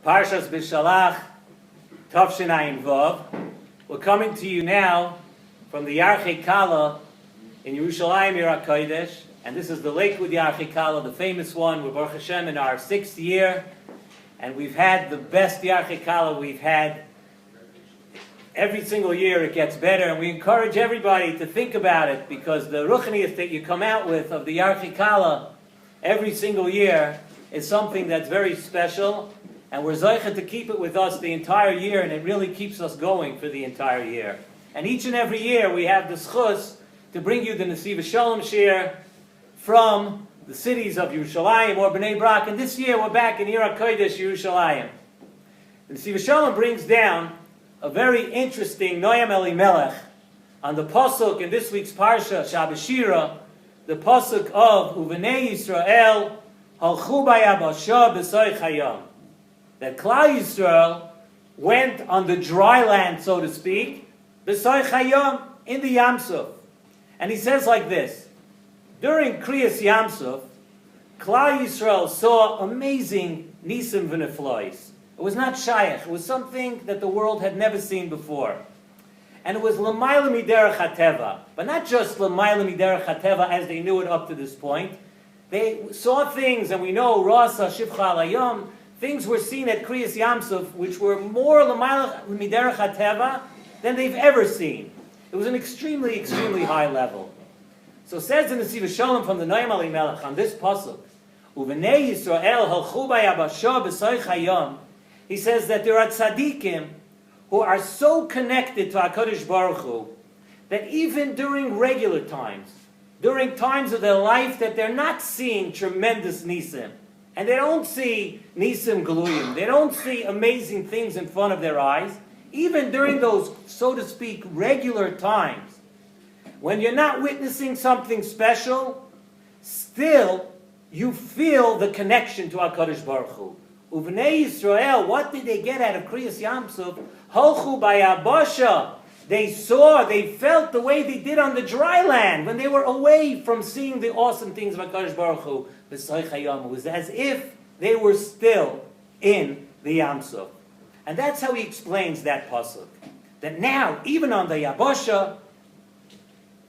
Parshas Beshalach, Tavshin Ayin Vav. We're coming to you now from the Yarchei Kala in Yerushalayim, Yira Kodesh, and this is the Lakewood Yarchei Kala, the famous one. We're Baruch Hashem in our 6th year, and we've had the best Yarchei Kala we've had. Every single year it gets better, and we encourage everybody to think about it, because the ruchnius that you come out with of the Yarchei Kala every single year is something that's very special, and we're zeicha to keep it with us the entire year, and it really keeps us going for the entire year. And each and every year we have the schus to bring you the Nesivos Shalom Shira from the cities of Yerushalayim or Bnei Brak, and this year we're back in Yira Kodesh, Yerushalayim. The Nesivos Shalom brings down a very interesting Noam Elimelech on the pasuk in this week's parsha, Shira, the pasuk of Uvenei Yisrael halchu bayabasha b'soich hayam, that Klal Yisrael went on the dry land, so to speak, b'soich hayam, in the Yamsuf. And he says like this: during Kriyas Yamsuf, Klal Yisrael saw amazing nisim v'neflois. It was not shayach. It was something that the world had never seen before. And it was l'mayla miderech hateva. But not just l'mayla miderech hateva as they knew it up to this point. They saw things, and we know, rasa shivcha alayom, things were seen at Kriyas Yamsuf which were more l'mayla miderech hateva than they've ever seen. It was an extremely, extremely high level. So says in the Nesivos Shalom from the Noam Elimelech on this pasuk, Uvenei Yisrael halchu bayabasha b'soich hayam. He says that there are tzaddikim who are so connected to HaKadosh Baruch Hu that even during regular times, during times of their life that they're not seeing tremendous nisim, and they don't see nisim galuyim, they don't see amazing things in front of their eyes, even during those, so to speak, regular times, when you're not witnessing something special, still you feel the connection to HaKadosh Baruch Hu. Uvnei Yisrael, what did they get out of Kriyas Yamsuf? Halchu bayabasha. They saw, they felt the way they did on the dry land when they were away from seeing the awesome things of HaKadosh Baruch Hu. It was as if they were still in the Yamsuf. And that's how he explains that pasuk. That now, even on the Yabasha,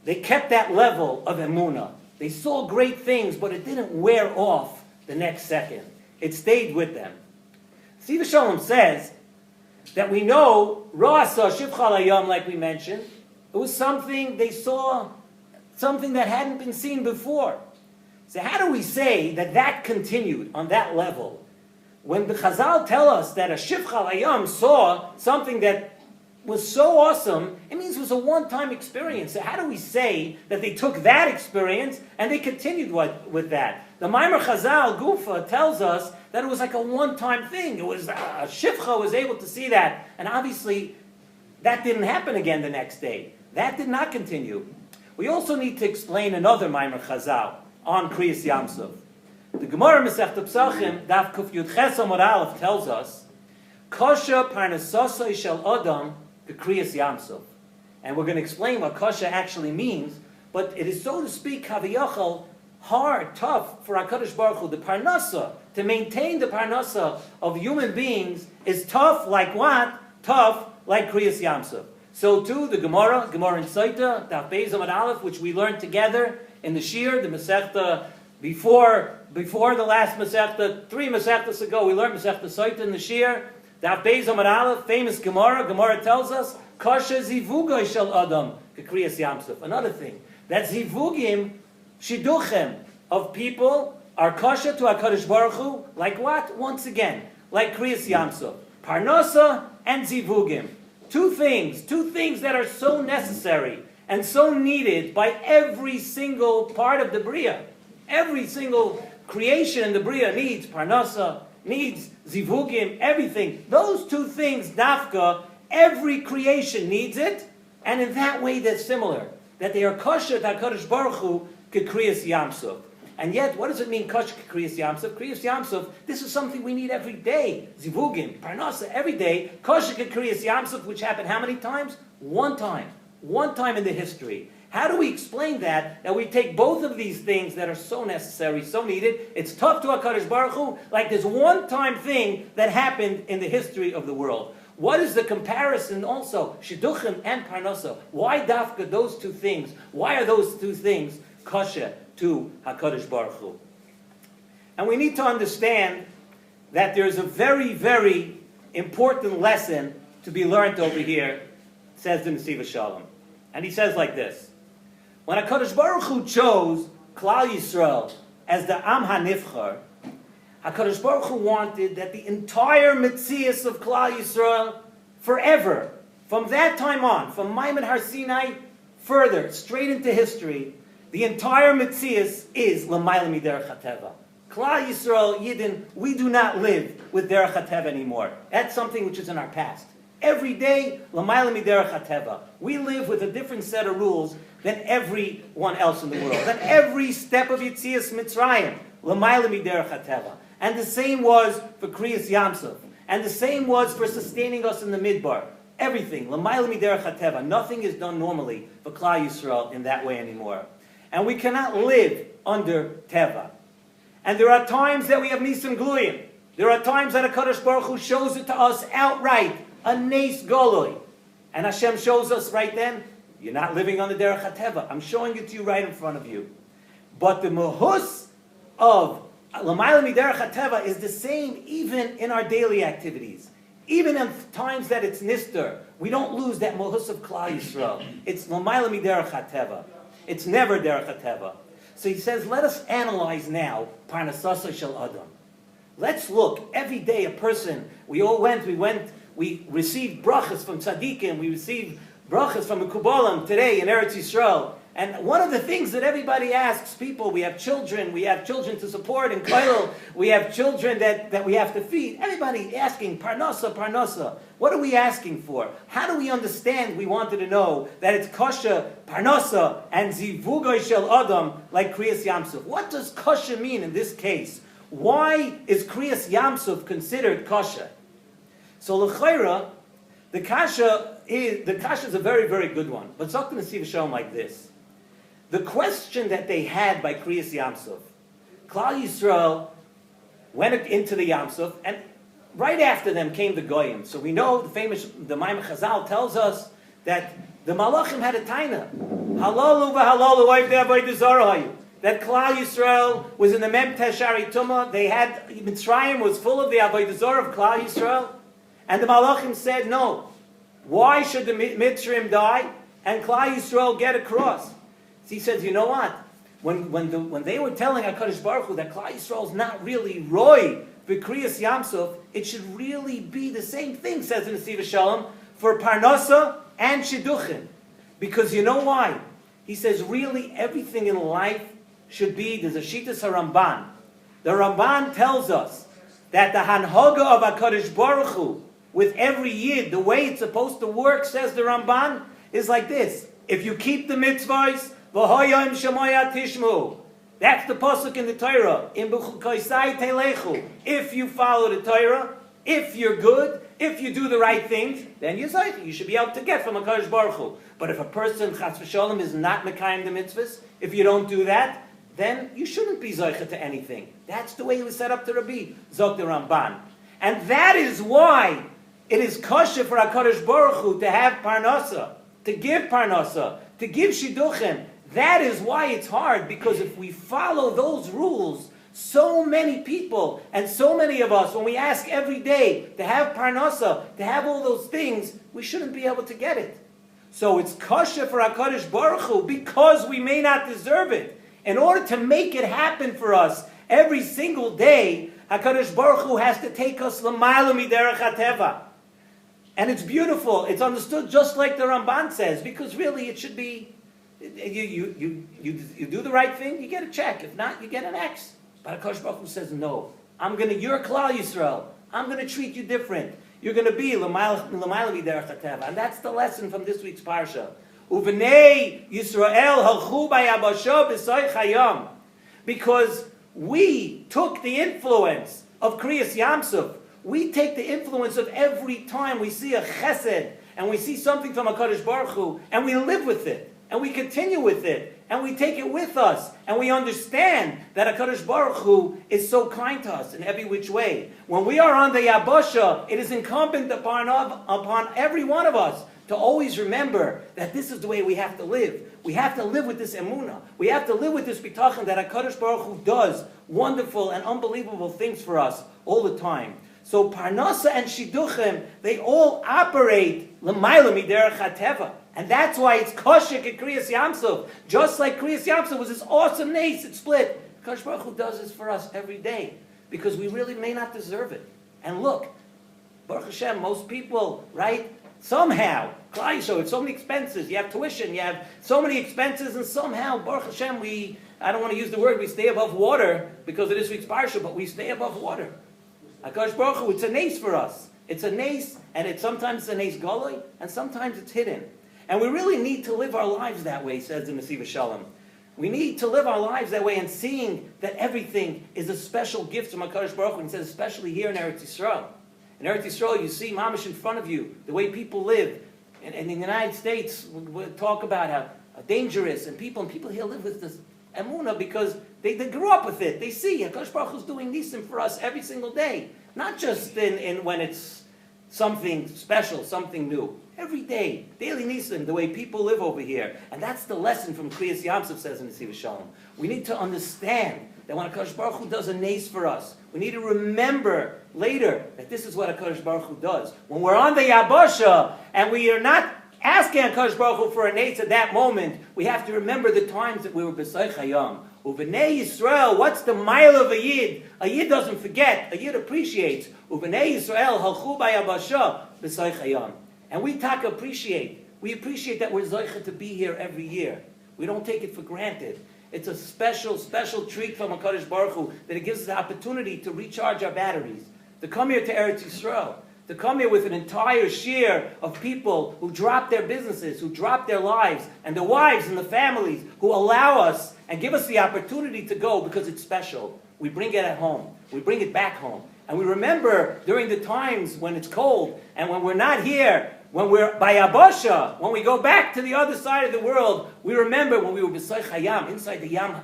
they kept that level of emunah. They saw great things, but it didn't wear off the next second. It stayed with them. Nesivos Shalom says that we know Ra'asa Shivcha Alayam, like we mentioned, it was something they saw, something that hadn't been seen before. So how do we say that that continued on that level? When the Chazal tell us that a Shivcha Alayam saw something that was so awesome, it means it was a one-time experience. So how do we say that they took that experience and they continued with that? The Maimer Chazal, Gufa, tells us that it was like a one-time thing. It was, Shivcha was able to see that. And obviously, that didn't happen again the next day. That did not continue. We also need to explain another Maimer Chazal on Kriyas Yamsuf. The Gemara Masechta Pesachim, Daf Kuf Yud Ches Amud Aleph, tells us, Kasha parnasasai shel adam Kriyas Yamsuf. And we're going to explain what kasha actually means, but it is, so to speak, kaviyachal, hard, tough for HaKadosh Baruch Hu. The parnasa, to maintain the parnasa of human beings, is tough like what? Tough like Kriyas Yamsuf. So too, the Gemara in Saita, Daf Beis Amud Aleph, which we learned together in the Shira, the Masechta, before the last Masechta, 3 Masechtas ago, we learned Masechta Saita in the Shira. Daf Beis Amud Aleph, famous Gemara tells us, Kasha zivugay shel adam Kriyas Yamsuf. Another thing, that zivugim, shiduchem, of people are kasha to HaKadosh Baruch Hu, like what? Once again, like Kriyas Yamsuf. Parnasa and zivugim. Two things that are so necessary and so needed by every single part of the Bria. Every single creation in the Bria needs parnasa, needs zivugim, everything. Those two things, dafka, every creation needs it, and in that way they're similar. That they are kosher to HaKadosh Baruch Hu Kriyas Yamsuf. And yet, what does it mean kosher Kriyas Yamsuf? Kriyas Yamsuf, this is something we need every day. Zivugim, parnasa, every day. Kosher Kriyas Yamsuf, which happened how many times? One time. One time in the history. How do we explain that we take both of these things that are so necessary, so needed? It's tough to HaKadosh Baruch Hu, like this one-time thing that happened in the history of the world. What is the comparison also? Shidduchim and Parnasa. Why dafka those two things? Why are those two things kosher to HaKadosh Baruch Hu? And we need to understand that there's a very, very important lesson to be learned over here, says the Nesivos Shalom. And he says like this: when HaKadosh Baruch Hu chose Klal Yisrael as the Am HaNivchar, HaKadosh Baruch Hu wanted that the entire Metzias of Klal Yisrael, forever, from that time on, from Maimon Har Sinai, further, straight into history, the entire Metzias is L'mayla Miderech HaTeva. Klal Yisrael, Yidden, we do not live with Derech HaTeva anymore. That's something which is in our past. Every day, L'mayla Miderech HaTeva. We live with a different set of rules than everyone else in the world. Than every step of Yitzias Mitzrayim, L'mayla Miderech HaTeva. And the same was for Kriyas Yamsuf. And the same was for sustaining us in the Midbar. Everything, L'mayla Miderech HaTeva. Nothing is done normally for Klal Yisrael in that way anymore. And we cannot live under Teva. And there are times that we have Nisim Gluyim. There are times that HaKadosh Baruch Hu shows it to us outright, a Nes Goloi. And Hashem shows us right then, you're not living on the Derech HaTeva. I'm showing it to you right in front of you. But the Mahus of L'mayla Miderech HaTeva is the same even in our daily activities. Even in times that it's Nister, we don't lose that Mahus of Klal Yisrael. It's L'mayla Miderech HaTeva. It's never Derech HaTeva. So he says, let us analyze now Parnasasa Shel Adam. Let's look, every day a person, we received brachas from tzaddikim, we received brachas from the Kubalim today in Eretz Yisrael. And one of the things that everybody asks people, we have children to support in Kailul, we have children that we have to feed. Everybody asking, Parnasa, Parnasa. What are we asking for? How do we understand? We wanted to know that it's kosher, Parnasa, and Zivugay Shel Adam, like Kriyas Yamsuf. What does kosher mean in this case? Why is Kriyas Yamsuf considered kosher? So l'chayra, the kasha is a very, very good one. But Zok the Nesivos Shalom like this. The question that they had by Kriyas Yamsuf, Klal Yisrael went into the Yamsuf, and right after them came the Goyim. So we know the Maimon Chazal tells us that the Malachim had a taina. Halalu v'halalu oivdei avodah zarah. That Klal Yisrael was in the Mem Teshari Tumah. They had, Mitzrayim was full of the avodah zarah of Klal Yisrael. And the Malachim said, no. Why should the Mitzrayim die and Klal Yisrael get across? So he says, you know what? When they were telling HaKadosh Baruch Hu that Klal Yisrael is not really Roy for Kriyas Yamsuf, it should really be the same thing, says the Nesivos Shalom, for Parnasa and Shidduchim. Because you know why? He says, really everything in life should be, there's a Shitas HaRamban. The Ramban tells us that the Hanhoga of HaKadosh Baruch Hu, with every Yid, the way it's supposed to work, says the Ramban, is like this. If you keep the mitzvahs, V'hoyim shemoya tishmu. That's the pasuk in the Torah. In b'chukoisai telechu. If you follow the Torah, if you're good, if you do the right things, then you should be able to get from HaKadosh Baruch Hu. But if a person, chas v'sholem, is not mekayim the mitzvahs, if you don't do that, then you shouldn't be zoicha to anything. That's the way it was set up to Rabbi, Zok the Ramban. And that is why it is kosher for HaKadosh Baruch Hu to have parnasa, to give shidduchim. That is why it's hard, because if we follow those rules, so many people and so many of us, when we ask every day to have parnasa, to have all those things, we shouldn't be able to get it. So it's kosher for HaKadosh Baruch Hu because we may not deserve it. In order to make it happen for us every single day, HaKadosh Baruch Hu has to take us l'mayla miderech hateva. And it's beautiful. It's understood just like the Ramban says, because really it should be, you do the right thing, you get a check. If not, you get an X. But HaKadosh Baruch Hu says, no. You're Klal Yisrael. I'm going to treat you different. You're going to be l'mayla miderech hateva. And that's the lesson from this week's parsha. Uvenei Yisrael halchu bayabasha b'soich hayam. Because we took the influence of Kriyas Yamsuf. We take the influence of every time we see a chesed and we see something from HaKadosh Baruch Hu, and we live with it. and we continue with it, and we take it with us, and we understand that HaKadosh Baruch Hu is so kind to us in every which way. When we are on the Yabasha, it is incumbent upon every one of us to always remember that this is the way we have to live. We have to live with this emunah. We have to live with this bitachon that HaKadosh Baruch Hu does wonderful and unbelievable things for us all the time. So Parnasa and Shidduchim, they all operate l'mayla miderech hateva. And that's why it's kosher at Kriyas Yamsuf. Just like Kriyas Yamsuf was this awesome nace, it split. HaKadosh Baruch Hu does this for us every day. Because we really may not deserve it. And look, Baruch Hashem, most people, right? Somehow, Klal Yisrael, with so many expenses, you have tuition, you have so many expenses, and somehow, Baruch Hashem, I don't want to use the word, we stay above water, because of this week's parsha, but we stay above water. HaKadosh Baruch Hu, it's a nace for us. It's a nace, and sometimes it's a nace galoi, and sometimes it's hidden. And we really need to live our lives that way, says the Nesivos Shalom. We need to live our lives that way, and seeing that everything is a special gift from HaKadosh Baruch Hu, and he says, especially here in Eretz Yisrael. In Eretz Yisrael, you see mamish in front of you, the way people live. And in the United States, we talk about how dangerous, and people here live with this emunah because they grew up with it. They see HaKadosh Baruch Hu's doing nisim for us every single day. Not just in when it's something special, something new. Every day, daily nisim, the way people live over here. And that's the lesson from Kriyas Yamsuf, says in Nesivos Shalom. We need to understand that when HaKadosh Baruch Hu does a nace for us, we need to remember later that this is what HaKadosh Baruch Hu does. When we're on the Yabasha and we are not asking HaKadosh Baruch Hu for a nace at that moment, we have to remember the times that we were B'sai Chayam. U'v'nei Yisrael, what's the mile of a Yid? A Yid doesn't forget, a Yid appreciates. U'v'nei Yisrael, halchu b'Yabasha, B'sai Chayam. And we appreciate that we're Zoicha to be here every year. We don't take it for granted. It's a special, special treat from HaKadosh Baruch Hu that it gives us the opportunity to recharge our batteries, to come here to Eretz Yisrael, to come here with an entire share of people who drop their businesses, who drop their lives, and their wives and the families, who allow us and give us the opportunity to go because it's special. We bring it at home. We bring it back home. And we remember during the times when it's cold and when we're not here, when we're by Yabasha, when we go back to the other side of the world, we remember when we were B'sai Chayam, inside the Yam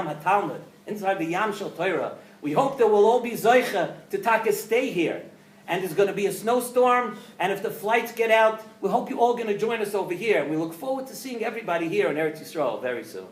HaTalmud, inside the Yam Shel Torah. We hope that we'll all be Zoicha to Taka stay here. And there's going to be a snowstorm, and if the flights get out, we hope you're all going to join us over here. And we look forward to seeing everybody here in Eretz Yisrael very soon.